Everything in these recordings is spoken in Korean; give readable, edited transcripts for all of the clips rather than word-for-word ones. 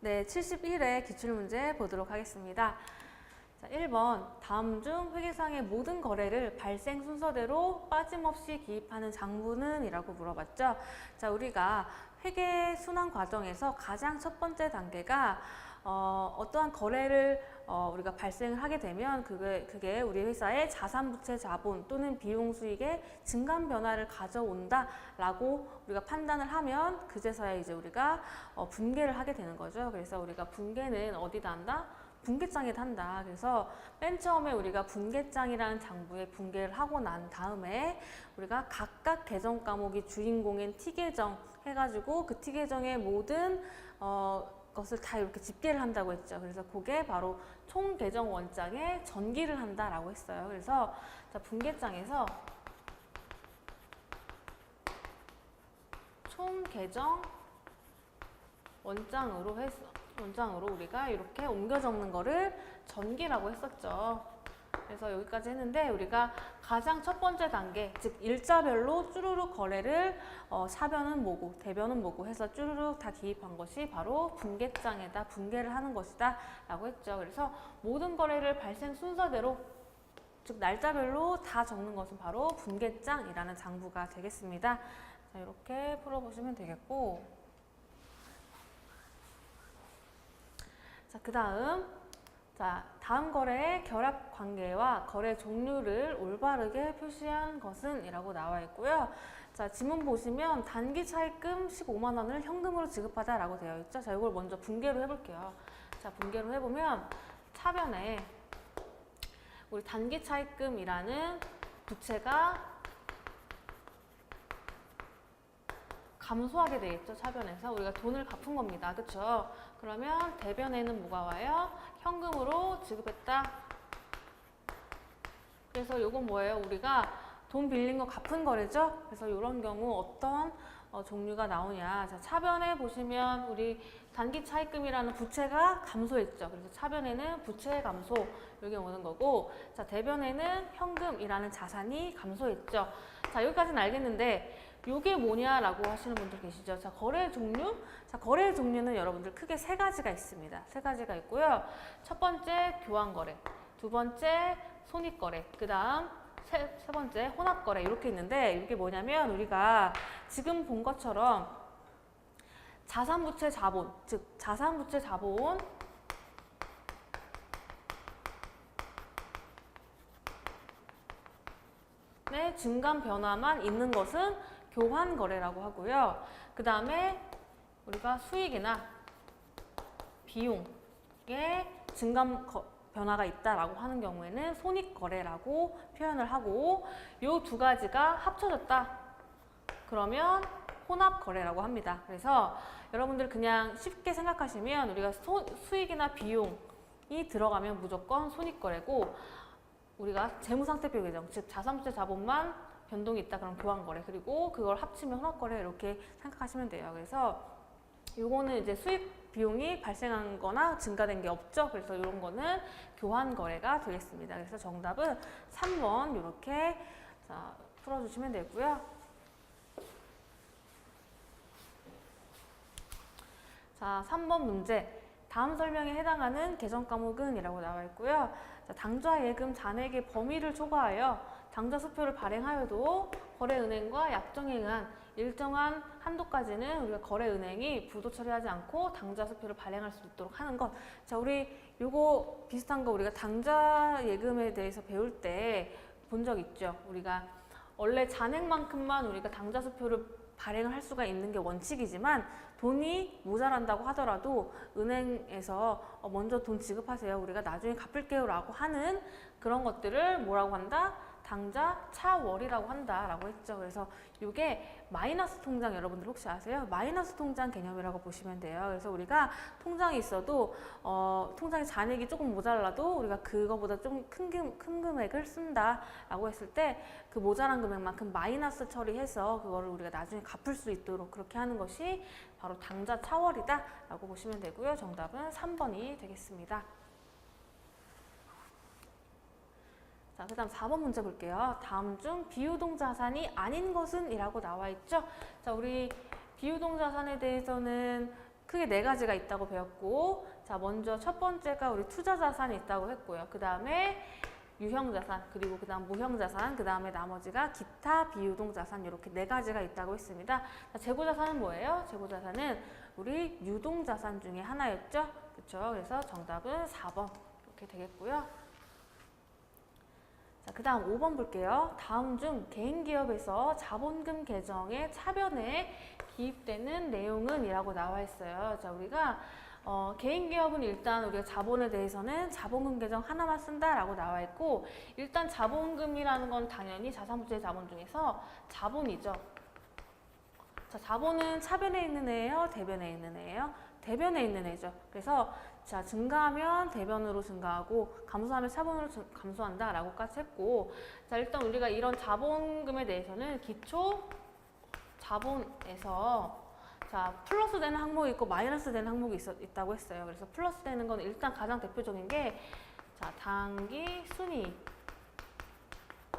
네, 71회 기출문제 보도록 하겠습니다. 자, 1번. 다음 중 회계상의 모든 거래를 발생 순서대로 빠짐없이 기입하는 장부는? 이라고 물어봤죠. 자, 우리가 회계 순환 과정에서 가장 첫 번째 단계가 어떠한 거래를 우리가 발생을 하게 되면 그게 우리 회사의 자산 부채 자본 또는 비용 수익의 증감 변화를 가져온다라고 우리가 판단을 하면 그제서야 이제 우리가 분개를 하게 되는 거죠. 그래서 우리가 분개는 어디다 한다? 분계장에다 한다. 그래서 맨 처음에 우리가 분계장이라는 장부에 분개를 하고 난 다음에 우리가 각각 계정 과목이 주인공인 T계정 해가지고 그 T계정의 모든 것을 다 이렇게 집계를 한다고 했죠. 그래서 그게 바로 총계정 원장에 전기를 한다라고 했어요. 그래서 자, 분계장에서 총계정 원장으로 우리가 이렇게 옮겨 적는 거를 전기라고 했었죠. 그래서 여기까지 했는데 우리가 가장 첫 번째 단계, 즉 일자별로 쭈루룩 거래를 사변은 뭐고 대변은 뭐고 해서 쭈루룩 다 기입한 것이 바로 분계장에다 분개를 하는 것이다 라고 했죠. 그래서 모든 거래를 발생 순서대로 즉 날짜별로 다 적는 것은 바로 분계장이라는 장부가 되겠습니다. 자, 이렇게 풀어보시면 되겠고, 자, 다음 거래의 결합 관계와 거래 종류를 올바르게 표시한 것은? 이라고 나와 있고요. 자, 지문 보시면 단기 차입금 15만 원을 현금으로 지급하다라고 되어 있죠. 자, 이걸 먼저 분개로 해볼게요. 자, 분개로 해보면 차변에 우리 단기 차입금이라는 부채가 감소하게 되겠죠. 차변에서 우리가 돈을 갚은 겁니다. 그렇죠? 그러면 대변에는 뭐가 와요? 현금으로 지급했다. 그래서 요건 뭐예요? 우리가 돈 빌린 거 갚은 거래죠. 그래서 이런 경우 어떤 종류가 나오냐. 자, 차변에 보시면 우리 단기 차입금이라는 부채가 감소했죠. 그래서 차변에는 부채 감소 이게 오는 거고, 자, 대변에는 현금이라는 자산이 감소했죠. 자, 여기까지는 알겠는데 요게 뭐냐라고 하시는 분들 계시죠. 자, 거래 종류? 자, 거래 종류는 여러분들 크게 세 가지가 있습니다. 세 가지가 있고요. 첫 번째 교환거래, 두 번째 손익거래, 그 다음 세 번째 혼합거래 이렇게 있는데, 이게 뭐냐면 우리가 지금 본 것처럼 자산부채 자본, 즉 자산부채 자본 의 증감 변화만 있는 것은 교환거래라고 하고요. 그 다음에 우리가 수익이나 비용의 증감 변화가 있다라고 하는 경우에는 손익거래라고 표현을 하고, 이 두 가지가 합쳐졌다. 그러면 혼합거래라고 합니다. 그래서 여러분들 그냥 쉽게 생각하시면 우리가 수익이나 비용이 들어가면 무조건 손익거래고, 우리가 재무상태표 계정, 즉 자산부채 자본만 변동이 있다 그럼 교환거래, 그리고 그걸 합치면 혼합거래 이렇게 생각하시면 돼요. 그래서 요거는 이제 수익 비용이 발생한 거나 증가된 게 없죠. 그래서 이런 거는 교환거래가 되겠습니다. 그래서 정답은 3번 이렇게 자, 풀어주시면 되고요. 자, 3번 문제. 다음 설명에 해당하는 계정 과목은? 이라고 나와 있고요. 자, 당좌 예금 잔액의 범위를 초과하여 당좌 수표를 발행하여도 거래은행과 약정에 의한 일정한 한도까지는 우리가 거래은행이 부도 처리하지 않고 당좌 수표를 발행할 수 있도록 하는 것. 자, 우리 요거 비슷한 거 우리가 당좌 예금에 대해서 배울 때 본 적 있죠. 우리가 원래 잔액만큼만 우리가 당좌 수표를 발행을 할 수가 있는 게 원칙이지만 돈이 모자란다고 하더라도 은행에서 먼저 돈 지급하세요, 우리가 나중에 갚을게요 라고 하는 그런 것들을 뭐라고 한다? 당좌 차월이라고 한다라고 했죠. 그래서 이게 마이너스 통장 여러분들 혹시 아세요? 마이너스 통장 개념이라고 보시면 돼요. 그래서 우리가 통장이 있어도 통장에 잔액이 조금 모자라도 우리가 그거보다 좀 큰 금액을 쓴다라고 했을 때 그 모자란 금액만큼 마이너스 처리해서 그거를 우리가 나중에 갚을 수 있도록 그렇게 하는 것이 바로 당좌 차월이다라고 보시면 되고요. 정답은 3번이 되겠습니다. 자, 그 다음 4번 문제 볼게요. 다음 중 비유동자산이 아닌 것은? 이라고 나와 있죠. 자, 우리 비유동자산에 대해서는 크게 네 가지가 있다고 배웠고, 자, 먼저 첫 번째가 우리 투자자산이 있다고 했고요. 그 다음에 유형자산, 그리고 그 다음 무형자산, 그 다음에 나머지가 기타 비유동자산, 이렇게 네 가지가 있다고 했습니다. 자, 재고자산은 뭐예요? 재고자산은 우리 유동자산 중에 하나였죠? 그쵸? 그래서 정답은 4번 이렇게 되겠고요. 자, 그 다음 5번 볼게요. 다음 중 개인기업에서 자본금 계정의 차변에 기입되는 내용은 이라고 나와 있어요. 자, 우리가 개인기업은 일단 우리가 자본에 대해서는 자본금 계정 하나만 쓴다라고 나와 있고, 일단 자본금이라는 건 당연히 자산부채 자본 중에서 자본이죠. 자, 자본은 차변에 있는 애예요? 대변에 있는 애예요? 대변에 있는 애죠. 그래서 자, 증가하면 대변으로 증가하고 감소하면 차변으로 감소한다라고까지 했고, 자, 일단 우리가 이런 자본금에 대해서는 기초 자본에서 자, 플러스 되는 항목이 있고 마이너스 되는 항목이 있다고 했어요. 그래서 플러스 되는 건 일단 가장 대표적인 게 자, 당기 순이익.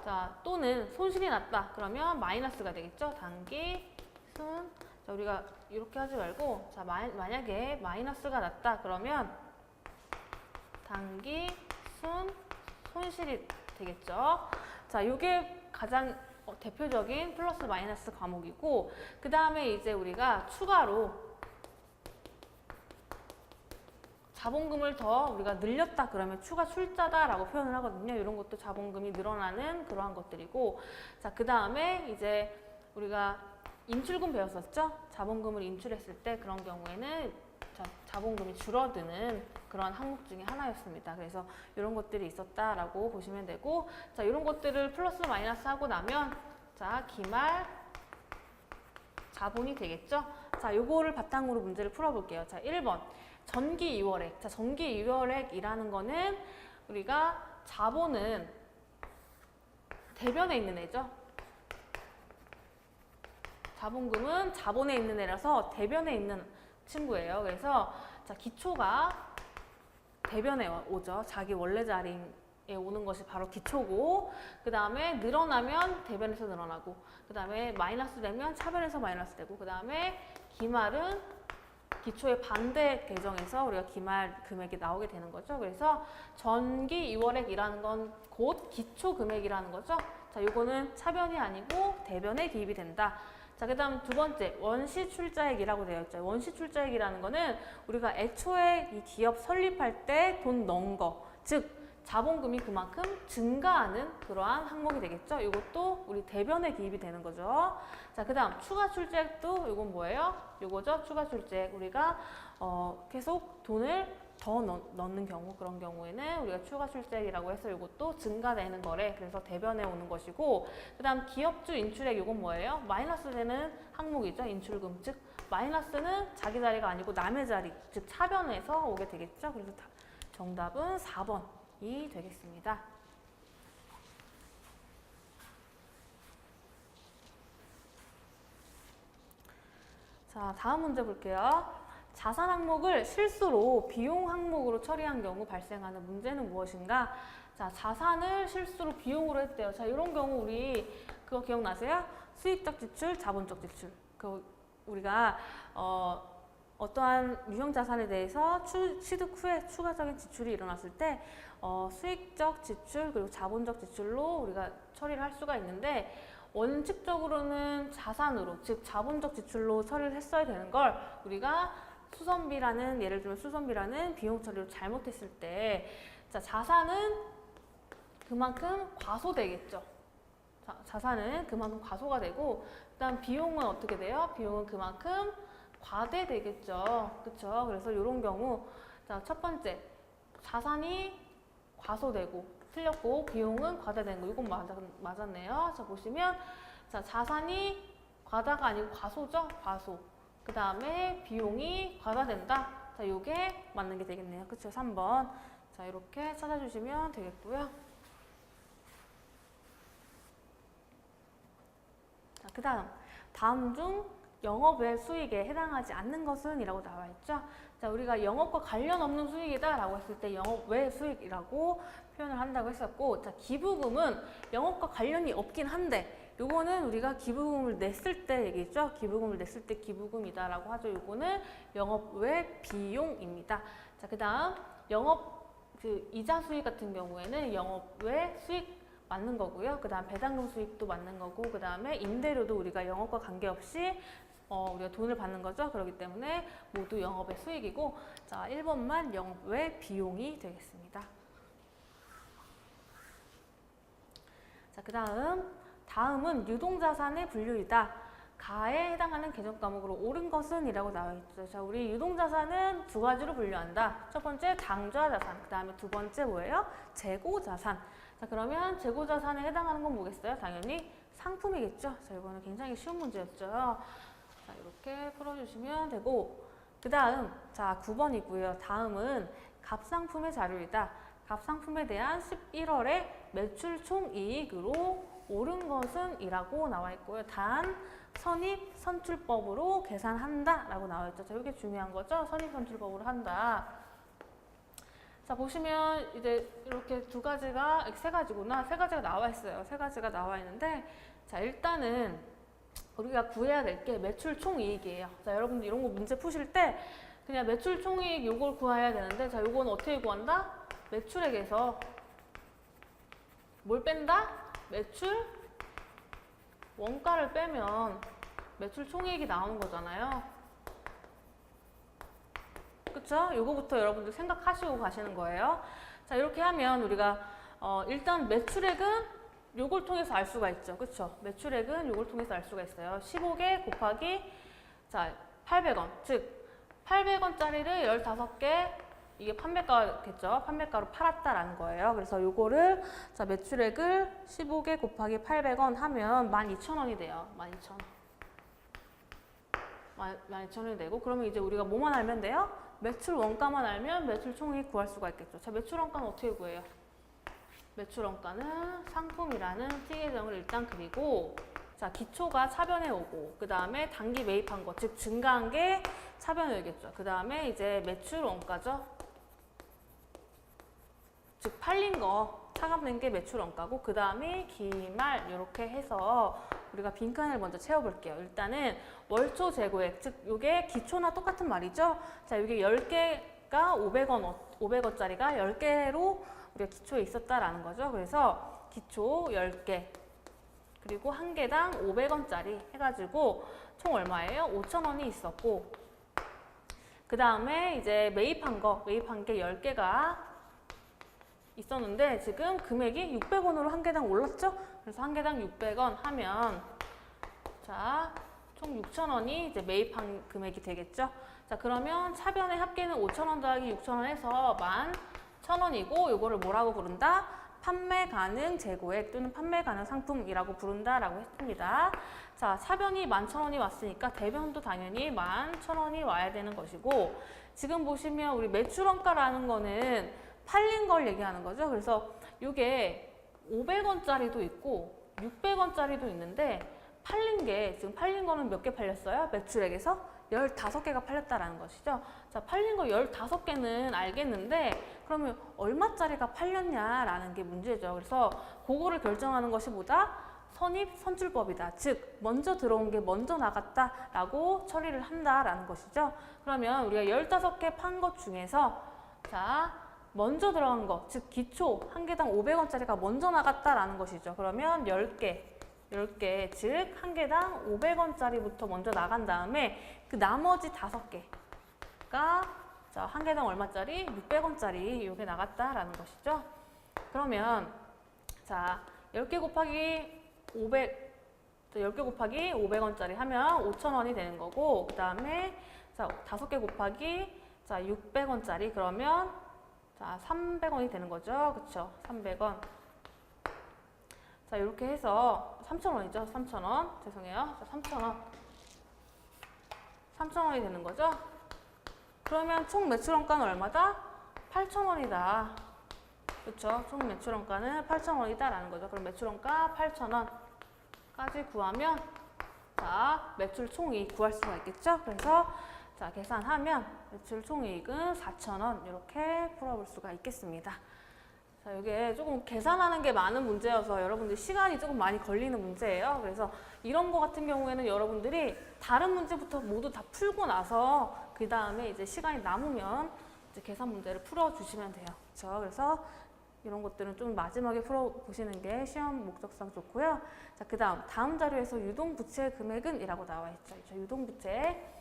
자, 또는 손실이 났다. 그러면 마이너스가 되겠죠. 당기 순. 자, 우리가 이렇게 하지 말고 자, 만약에 마이너스가 났다. 그러면 당기 순 손실이 되겠죠. 자, 이게 가장 대표적인 플러스 마이너스 과목이고, 그 다음에 이제 우리가 추가로 자본금을 더 우리가 늘렸다 그러면 추가 출자다라고 표현을 하거든요. 이런 것도 자본금이 늘어나는 그러한 것들이고, 자, 그 다음에 이제 우리가 인출금 배웠었죠? 자본금을 인출했을 때 그런 경우에는 자본금이 줄어드는 그런 항목 중에 하나였습니다. 그래서 이런 것들이 있었다라고 보시면 되고, 자, 이런 것들을 플러스 마이너스 하고 나면 자, 기말 자본이 되겠죠? 자, 요거를 바탕으로 문제를 풀어볼게요. 자, 1번 전기 이월액. 자, 전기 이월액이라는 거는 우리가 자본은 대변에 있는 애죠. 자본금은 자본에 있는 애라서 대변에 있는 친구예요. 그래서 자, 기초가 대변에 오죠. 자기 원래 자리에 오는 것이 바로 기초고, 그 다음에 늘어나면 대변에서 늘어나고, 그 다음에 마이너스 되면 차변에서 마이너스 되고, 그 다음에 기말은 기초의 반대 계정에서 우리가 기말 금액이 나오게 되는 거죠. 그래서 전기 이월액이라는 건 곧 기초 금액이라는 거죠. 자, 요거는 차변이 아니고 대변에 기입이 된다. 자, 그 다음 두 번째, 원시 출자액이라고 되어 있죠. 원시 출자액이라는 거는 우리가 애초에 이 기업 설립할 때 돈 넣은 거, 즉 자본금이 그만큼 증가하는 그러한 항목이 되겠죠. 이것도 우리 대변에 기입이 되는 거죠. 자, 그 다음 추가 출자액도 이건 뭐예요? 이거죠. 추가 출자액. 우리가 계속 돈을 더 넣는 경우, 그런 경우에는 우리가 추가 출자액이라고 해서 이것도 증가되는 거래. 그래서 대변에 오는 것이고, 그 다음 기업주 인출액 이건 뭐예요? 마이너스 되는 항목이죠. 인출금. 즉 마이너스는 자기 자리가 아니고 남의 자리, 즉 차변에서 오게 되겠죠. 그래서 정답은 4번이 되겠습니다. 자, 다음 문제 볼게요. 자산 항목을 실수로 비용 항목으로 처리한 경우 발생하는 문제는 무엇인가? 자, 자산을 실수로 비용으로 했대요. 자, 이런 경우 우리 그거 기억나세요? 수익적 지출, 자본적 지출. 우리가 어떠한 유형 자산에 대해서 취득 후에 추가적인 지출이 일어났을 때 수익적 지출 그리고 자본적 지출로 우리가 처리를 할 수가 있는데, 원칙적으로는 자산으로, 즉 자본적 지출로 처리를 했어야 되는 걸 우리가 수선비라는, 예를 들면 수선비라는 비용 처리를 잘못했을 때, 자, 자산은 그만큼 과소되겠죠. 자, 자산은 그만큼 과소가 되고, 일단 비용은 어떻게 돼요? 비용은 그만큼 과대되겠죠. 그렇죠? 그래서 이런 경우, 자, 첫 번째, 자산이 과소되고 틀렸고 비용은 과대된 거, 이건 맞았네요. 자, 보시면 자, 자산이 과다가 아니고 과소죠. 과소. 그 다음에 비용이 과다된다. 자, 요게 맞는 게 되겠네요. 그쵸? 3번. 자, 이렇게 찾아주시면 되겠고요. 자, 그 다음 중 영업외 수익에 해당하지 않는 것은 이라고 나와 있죠. 자, 우리가 영업과 관련 없는 수익이다 라고 했을 때 영업외 수익이라고 표현을 한다고 했었고, 자, 기부금은 영업과 관련이 없긴 한데 요거는 우리가 기부금을 냈을 때 얘기죠. 기부금을 냈을 때 기부금이다라고 하죠. 요거는 영업 외 비용입니다. 자, 그다음 영업 이자 수익 같은 경우에는 영업 외 수익 맞는 거고요. 그다음 배당금 수익도 맞는 거고, 그다음에 임대료도 우리가 영업과 관계없이 우리가 돈을 받는 거죠. 그렇기 때문에 모두 영업의 수익이고, 자, 1번만 영업 외 비용이 되겠습니다. 자, 다음은 유동자산의 분류이다. 가에 해당하는 개정 과목으로 옳은 것은 이라고 나와 있죠. 자, 우리 유동자산은 두 가지로 분류한다. 첫 번째 당좌자산, 그 다음에 두 번째 뭐예요? 재고자산. 자, 그러면 재고자산에 해당하는 건 뭐겠어요? 당연히 상품이겠죠. 자, 이거는 굉장히 쉬운 문제였죠. 자, 이렇게 풀어주시면 되고, 그 다음, 자, 9번이고요. 다음은 갑상품의 자료이다. 갑상품에 대한 11월에 매출 총이익으로 옳은 것은 이라고 나와 있고요. 단 선입 선출법으로 계산한다 라고 나와 있죠. 자, 이게 중요한 거죠. 선입 선출법으로 한다. 자, 보시면 이제 이렇게 세 가지가 나와 있어요. 세 가지가 나와 있는데, 자, 일단은 우리가 구해야 될 게 매출 총이익이에요. 자, 여러분들 이런 거 문제 푸실 때 그냥 매출 총이익 요걸 구해야 되는데, 자, 요건 어떻게 구한다? 매출액에서 뭘 뺀다? 매출 원가를 빼면 매출 총이익이 나오는 거잖아요. 그쵸? 요거부터 여러분들 생각하시고 가시는 거예요. 자, 이렇게 하면 우리가 일단 매출액은 요걸 통해서 알 수가 있죠. 그쵸? 매출액은 요걸 통해서 알 수가 있어요. 15개 곱하기 자 800원. 즉 800원짜리를 15개, 이게 판매가겠죠. 판매가로 팔았다라는 거예요. 그래서 요거를 자 매출액을 15개 곱하기 800원 하면 12,000원이 돼요. 12,000원. 12,000원이 되고, 그러면 이제 우리가 뭐만 알면 돼요? 매출 원가만 알면 매출 총이익 구할 수가 있겠죠. 자, 매출 원가는 어떻게 구해요? 매출 원가는 상품이라는 T 계정을 일단 그리고, 자, 기초가 차변에 오고, 그 다음에 단기 매입한 거, 즉 증가한 게 차변에 오겠죠. 그 다음에 이제 매출 원가죠. 즉 팔린 거 차감된 게 매출 원가고, 그 다음에 기말 이렇게 해서 우리가 빈칸을 먼저 채워볼게요. 일단은 월초 재고액, 즉 이게 기초나 똑같은 말이죠. 자, 이게 10개가 500원짜리가 10개로 우리가 기초에 있었다라는 거죠. 그래서 기초 10개 그리고 한 개당 500원짜리 해가지고 총 얼마예요? 5,000원이 있었고, 그 다음에 이제 매입한 게 10개가 있었는데 지금 금액이 600원으로 한 개당 올랐죠? 그래서 한 개당 600원 하면 자, 총 6,000원이 이제 매입한 금액이 되겠죠? 자, 그러면 차변의 합계는 5,000원 더하기 6,000원 해서 11,000원이고, 요거를 뭐라고 부른다? 판매 가능 재고액 또는 판매 가능 상품이라고 부른다라고 했습니다. 자, 차변이 11,000원이 왔으니까 대변도 당연히 11,000원이 와야 되는 것이고, 지금 보시면 우리 매출원가라는 거는 팔린 걸 얘기하는 거죠. 그래서 이게 500원짜리도 있고 600원짜리도 있는데, 지금 팔린 거는 몇 개 팔렸어요? 매출액에서 15개가 팔렸다라는 것이죠. 자, 팔린 거 15개는 알겠는데 그러면 얼마짜리가 팔렸냐라는 게 문제죠. 그래서 그거를 결정하는 것이 뭐다? 선입 선출법이다. 즉 먼저 들어온 게 먼저 나갔다라고 처리를 한다라는 것이죠. 그러면 우리가 15개 판 것 중에서 자 먼저 들어간 거, 즉 기초 한 개당 500원짜리가 먼저 나갔다라는 것이죠. 그러면 10개, 즉 한 개당 500원짜리부터 먼저 나간 다음에 그 나머지 5개가 자, 한 개당 얼마짜리? 600원짜리 이게 나갔다라는 것이죠. 그러면 자, 10개 곱하기 500원짜리 하면 5,000원이 되는 거고, 그 다음에 자, 5개 곱하기 자, 600원짜리 그러면 자, 300원이 되는 거죠. 그쵸? 300원. 자, 이렇게 해서 3,000원이죠. 3,000원. 죄송해요. 자, 3,000원. 3,000원이 되는 거죠. 그러면 총 매출원가는 얼마다? 8,000원이다. 그쵸? 총 매출원가는 8,000원이다 라는 거죠. 그럼 매출원가 8,000원까지 구하면 자, 매출 총이익 구할 수가 있겠죠. 그래서 자, 계산하면 매출 총이익은 4,000원 이렇게 풀어볼 수가 있겠습니다. 자, 이게 조금 계산하는 게 많은 문제여서 여러분들 시간이 조금 많이 걸리는 문제예요. 그래서 이런 거 같은 경우에는 여러분들이 다른 문제부터 모두 다 풀고 나서 그 다음에 이제 시간이 남으면 이제 계산 문제를 풀어주시면 돼요. 그렇죠? 그래서 이런 것들은 좀 마지막에 풀어보시는 게 시험 목적상 좋고요. 자, 그 다음 자료에서 유동부채 금액은 이라고 나와 있죠. 그렇죠? 유동부채.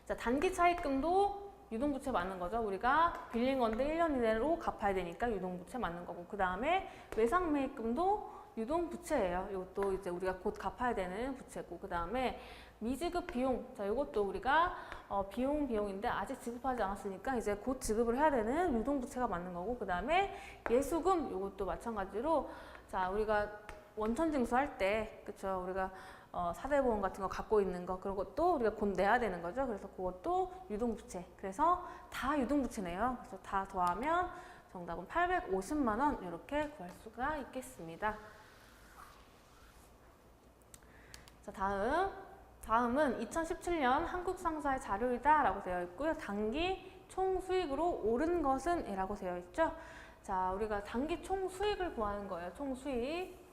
자, 단기 차입금도 유동부채 맞는 거죠. 우리가 빌린 건데 1년 이내로 갚아야 되니까 유동부채 맞는 거고. 그 다음에 외상매입금도 유동부채예요. 이것도 이제 우리가 곧 갚아야 되는 부채고. 그 다음에 미지급 비용. 자, 이것도 우리가 비용인데 아직 지급하지 않았으니까 이제 곧 지급을 해야 되는 유동부채가 맞는 거고. 그 다음에 예수금. 이것도 마찬가지로 자, 우리가 원천징수할 때, 그쵸? 우리가 사대보험 같은 거 갖고 있는 거 그런 것도 우리가 곧 내야 되는 거죠. 그래서 그것도 유동부채. 그래서 다 유동부채네요. 그래서 다 더하면 정답은 850만 원 이렇게 구할 수가 있겠습니다. 자, 다음은 2017년 한국상사의 자료이다 라고 되어 있고요. 단기 총수익으로 오른 것은 이라고 되어 있죠. 자, 우리가 단기 총수익을 구하는 거예요. 총수익.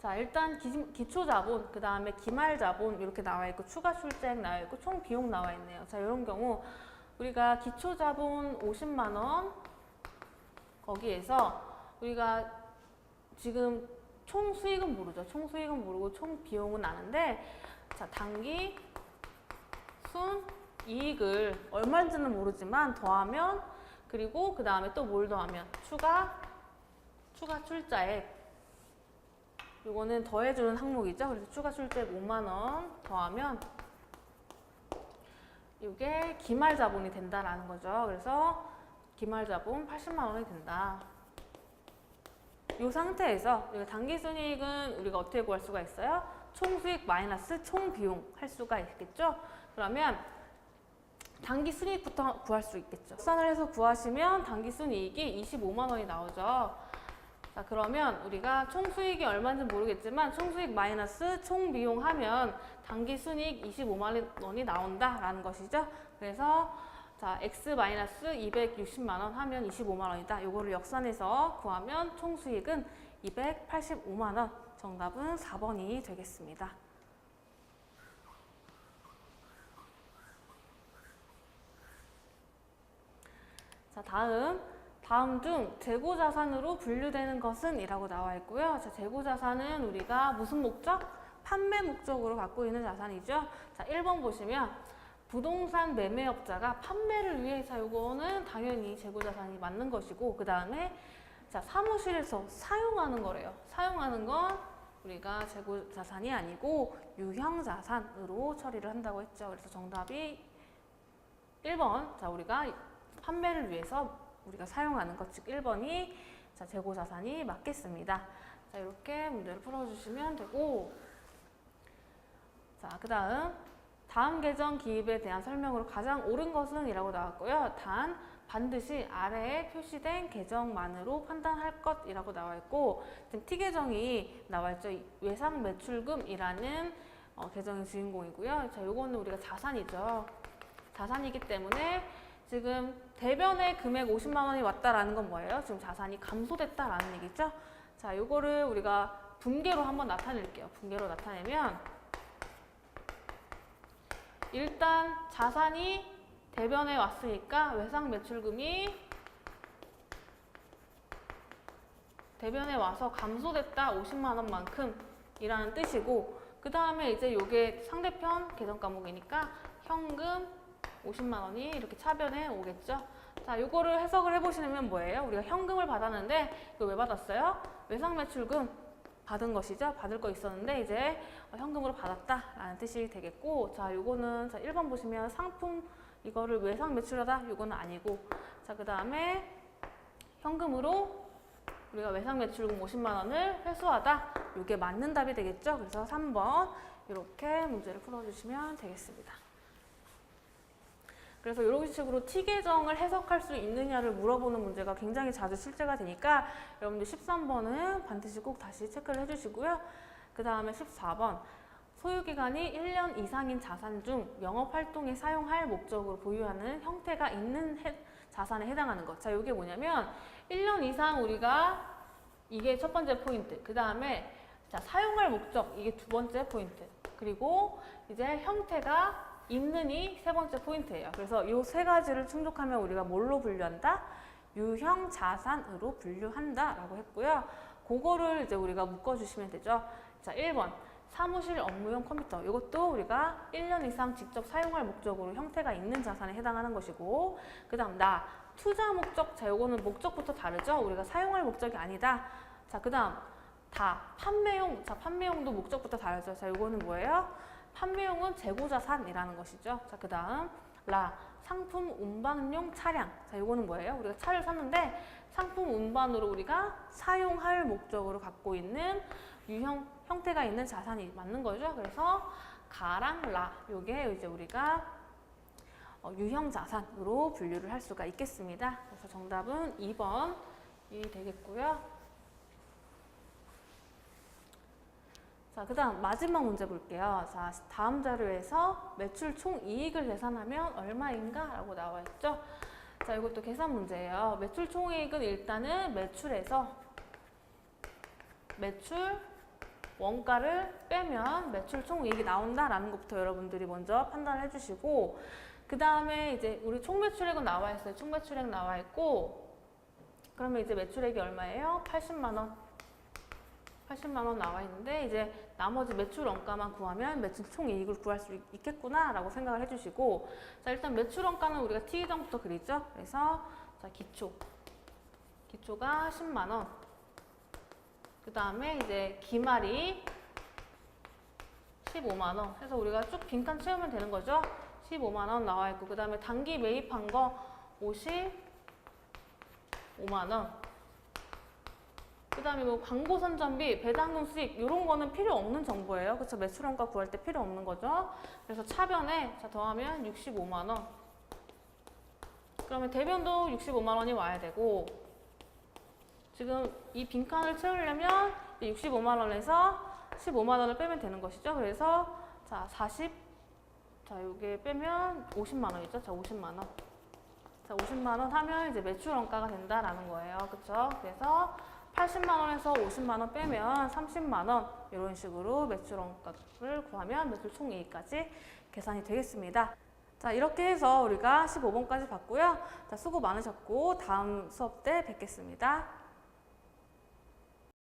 자, 일단 기초자본, 그 다음에 기말자본 이렇게 나와 있고 추가 출자액 나와 있고 총 비용 나와 있네요. 자, 이런 경우 우리가 기초자본 50만 원 거기에서 우리가 지금 총 수익은 모르죠. 총 수익은 모르고 총 비용은 아는데 자, 단기 순이익을 얼마인지는 모르지만 더하면 그리고 그 다음에 또 뭘 더하면 추가 출자액 이거는 더해주는 항목이죠. 그래서 추가 출자액 5만 원 더하면 이게 기말자본이 된다라는 거죠. 그래서 기말자본 80만 원이 된다. 이 상태에서 우리가 단기순이익은 우리가 어떻게 구할 수가 있어요? 총수익 마이너스 총비용 할 수가 있겠죠. 그러면 단기순이익부터 구할 수 있겠죠. 계산을 해서 구하시면 단기순이익이 25만 원이 나오죠. 자, 그러면 우리가 총수익이 얼마인지 모르겠지만 총수익 마이너스 총비용 하면 단기순이익 25만 원이 나온다라는 것이죠. 그래서 자, x 마이너스 260만 원 하면 25만 원이다. 요거를 역산해서 구하면 총수익은 285만 원. 정답은 4번이 되겠습니다. 자, 다음 중 재고자산으로 분류되는 것은 이라고 나와 있고요. 자, 재고자산은 우리가 무슨 목적? 판매 목적으로 갖고 있는 자산이죠. 자, 1번 보시면 부동산 매매업자가 판매를 위해서 이거는 당연히 재고자산이 맞는 것이고 그 다음에 자, 사무실에서 사용하는 거래요. 사용하는 건 우리가 재고자산이 아니고 유형자산으로 처리를 한다고 했죠. 그래서 정답이 1번. 자, 우리가 판매를 위해서 우리가 사용하는 것, 즉 1번이 자, 재고자산이 맞겠습니다. 자, 이렇게 문제를 풀어주시면 되고 자, 그 다음 계정 기입에 대한 설명으로 가장 옳은 것은 이라고 나왔고요. 단, 반드시 아래에 표시된 계정만으로 판단할 것이라고 나와 있고 지금 T 계정이 나와 있죠. 외상 매출금이라는 계정의 주인공이고요. 자, 요거는 우리가 자산이죠. 자산이기 때문에 지금 대변의 금액 50만 원이 왔다라는 건 뭐예요? 지금 자산이 감소됐다라는 얘기죠. 자, 요거를 우리가 분계로 한번 나타낼게요. 분계로 나타내면 일단 자산이 대변에 왔으니까 외상 매출금이 대변에 와서 감소됐다 50만 원만큼 이라는 뜻이고 그 다음에 이제 요게 상대편 계정 과목이니까 현금 50만 원이 이렇게 차변에 오겠죠. 자, 요거를 해석을 해보시면 뭐예요? 우리가 현금을 받았는데 이거 왜 받았어요? 외상 매출금 받은 것이죠. 받을 거 있었는데 이제 현금으로 받았다라는 뜻이 되겠고 자, 요거는 자, 1번 보시면 상품 이거를 외상 매출하다 요거는 아니고 자, 그 다음에 현금으로 우리가 외상 매출금 50만 원을 회수하다 요게 맞는 답이 되겠죠. 그래서 3번 이렇게 문제를 풀어주시면 되겠습니다. 그래서 이런 식으로 T 계정을 해석할 수 있느냐를 물어보는 문제가 굉장히 자주 출제가 되니까 여러분들 13번은 반드시 꼭 다시 체크를 해주시고요. 그 다음에 14번 소유기간이 1년 이상인 자산 중 영업활동에 사용할 목적으로 보유하는 형태가 있는 자산에 해당하는 것. 자, 이게 뭐냐면 1년 이상 우리가 이게 첫 번째 포인트. 그 다음에 자, 사용할 목적 이게 두 번째 포인트. 그리고 이제 형태가 있는이 세 번째 포인트예요. 그래서 이 세 가지를 충족하면 우리가 뭘로 분류한다? 유형 자산으로 분류한다라고 했고요. 그거를 이제 우리가 묶어주시면 되죠. 자, 1번 사무실 업무용 컴퓨터. 이것도 우리가 1년 이상 직접 사용할 목적으로 형태가 있는 자산에 해당하는 것이고, 그 다음 투자 목적. 자, 이거는 목적부터 다르죠. 우리가 사용할 목적이 아니다. 자, 그 다음 판매용. 자, 판매용도 목적부터 다르죠. 자, 이거는 뭐예요? 판매용은 재고자산이라는 것이죠. 자, 그 다음 상품 운반용 차량. 자, 이거는 뭐예요? 우리가 차를 샀는데 상품 운반으로 우리가 사용할 목적으로 갖고 있는 유형 형태가 있는 자산이 맞는 거죠. 그래서 가랑 요게 이제 우리가 유형 자산으로 분류를 할 수가 있겠습니다. 그래서 정답은 2번이 되겠고요. 자, 그 다음 마지막 문제 볼게요. 자, 다음 자료에서 매출 총이익을 계산하면 얼마인가? 라고 나와 있죠. 자, 이것도 계산 문제예요. 매출 총이익은 일단은 매출에서 매출 원가를 빼면 매출 총이익이 나온다라는 것부터 여러분들이 먼저 판단을 해주시고, 그 다음에 이제 우리 총매출액은 나와 있어요. 총매출액 나와 있고, 그러면 이제 매출액이 얼마예요? 80만 원. 80만 원 나와 있는데 이제 나머지 매출 원가만 구하면 매출 총이익을 구할 수 있겠구나 라고 생각을 해주시고, 자, 일단 매출 원가는 우리가 T전부터 그리죠. 그래서 자, 기초가 10만 원. 그 다음에 이제 기말이 15만 원 해서 우리가 쭉 빈칸 채우면 되는 거죠. 15만 원 나와 있고, 그 다음에 단기 매입한 거 55만 원. 그 다음에 뭐 광고 선전비, 배당금 수익 이런 거는 필요 없는 정보예요. 그렇죠? 매출원가 구할 때 필요 없는 거죠. 그래서 차변에 자, 더하면 65만 원. 그러면 대변도 65만 원이 와야 되고, 지금 이 빈칸을 채우려면 65만 원에서 15만 원을 빼면 되는 것이죠. 그래서 자, 요게 빼면 50만 원이죠. 자, 50만 원. 자, 50만 원 하면 이제 매출 원가가 된다라는 거예요. 그렇죠? 그래서 80만 원에서 50만 원 빼면 30만 원 이런 식으로 매출 원가를 구하면 매출 총이익까지 계산이 되겠습니다. 자, 이렇게 해서 우리가 15번까지 봤고요. 자, 수고 많으셨고 다음 수업 때 뵙겠습니다.